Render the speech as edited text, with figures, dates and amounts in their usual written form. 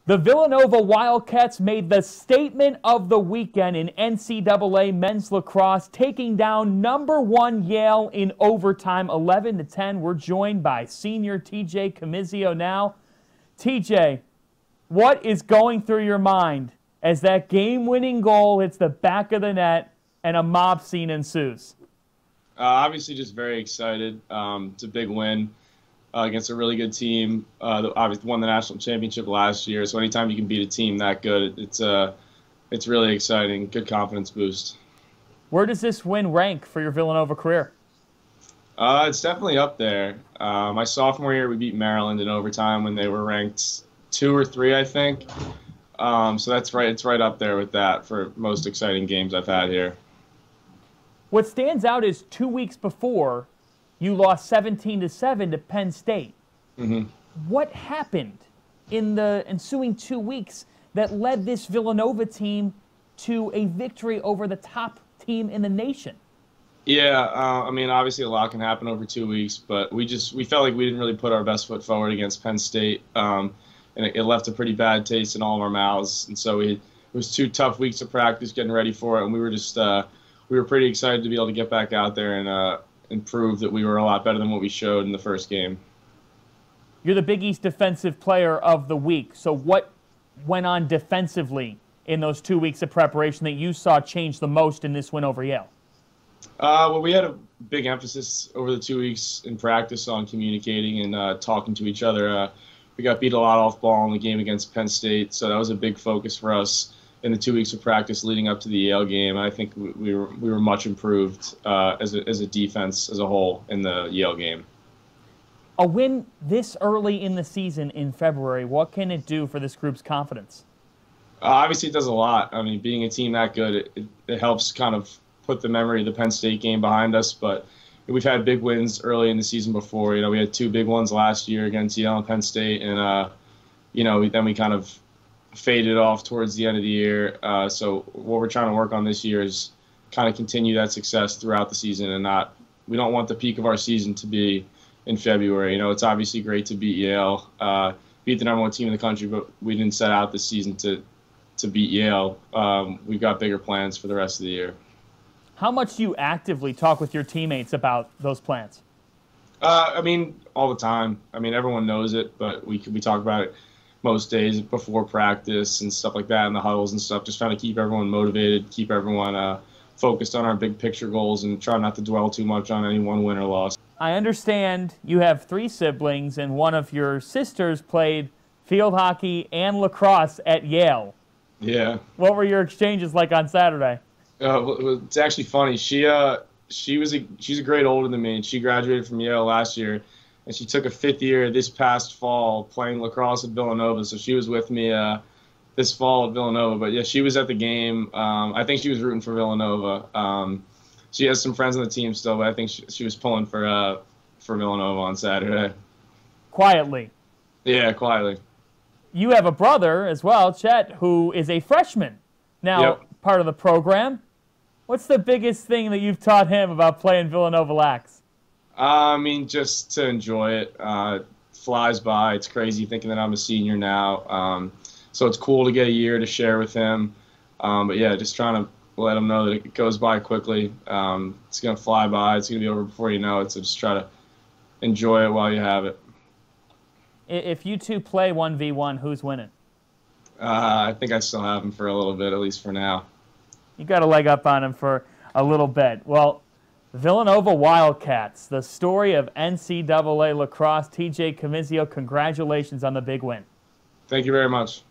The Villanova Wildcats made the statement of the weekend in NCAA men's lacrosse, taking down #1 Yale in overtime, 11-10. We're joined by senior TJ Comizio now. TJ, what is going through your mind as that game-winning goal hits the back of the net and a mob scene ensues? Obviously, just very excited. It's a big win against a really good team. Obviously, won the national championship last year. So anytime you can beat a team that good, it's really exciting. Good confidence boost. Where does this win rank for your Villanova career? It's definitely up there. My sophomore year, we beat Maryland in overtime when they were ranked 2 or 3, I think. So that's right. It's right up there with that for most exciting games I've had here. What stands out is 2 weeks before, you lost 17-7 to Penn State. Mm-hmm. What happened in the ensuing 2 weeks that led this Villanova team to a victory over the top team in the nation? Yeah, I mean, obviously a lot can happen over 2 weeks, but we felt like we didn't really put our best foot forward against Penn State, and it left a pretty bad taste in all of our mouths. And so it was 2 tough weeks of practice getting ready for it, and we were just we were pretty excited to be able to get back out there and prove that we were a lot better than what we showed in the first game. You're the Big East Defensive Player of the Week. So what went on defensively in those 2 weeks of preparation that you saw change the most in this win over Yale? Well, we had a big emphasis over the 2 weeks in practice on communicating and talking to each other. We got beat a lot off ball in the game against Penn State, so that was a big focus for us in the 2 weeks of practice leading up to the Yale game. I think we were much improved as a defense as a whole in the Yale game. A win this early in the season in February, what can it do for this group's confidence? Obviously, it does a lot. I mean, being a team that good, it helps kind of put the memory of the Penn State game behind us. But we've had big wins early in the season before. You know, we had 2 big ones last year against Yale and Penn State, and then we kind of faded off towards the end of the year. So what we're trying to work on this year is kind of continue that success throughout the season, and we don't want the peak of our season to be in February. You know, it's obviously great to beat Yale, beat the #1 team in the country, but we didn't set out this season to beat Yale. We've got bigger plans for the rest of the year. How much do you actively talk with your teammates about those plans? I mean, all the time. I mean, everyone knows it, but we talk about it most days before practice and stuff like that in the huddles and stuff, just trying to keep everyone motivated, keep everyone focused on our big picture goals and try not to dwell too much on any one win or loss. I understand you have 3 siblings and one of your sisters played field hockey and lacrosse at Yale. Yeah. What were your exchanges like on Saturday? Well, it's actually funny. She's a grade older than me, and she graduated from Yale last year. And she took a 5th year this past fall playing lacrosse at Villanova. So she was with me this fall at Villanova. But, yeah, she was at the game. I think she was rooting for Villanova. She has some friends on the team still, but I think she was pulling for Villanova on Saturday. Quietly. Yeah, quietly. You have a brother as well, Chet, who is a freshman now, yep. Part of the program. What's the biggest thing that you've taught him about playing Villanova Lax? I mean, just to enjoy it. Flies by. It's crazy thinking that I'm a senior now. So it's cool to get a year to share with him. But, yeah, just trying to let him know that it goes by quickly. It's going to fly by. It's going to be over before you know it. So just try to enjoy it while you have it. If you two play 1v1, who's winning? I think I still have him for a little bit, at least for now. You got a leg up on him for a little bit. Well, Villanova Wildcats, the story of NCAA lacrosse. TJ Comizio, congratulations on the big win. Thank you very much.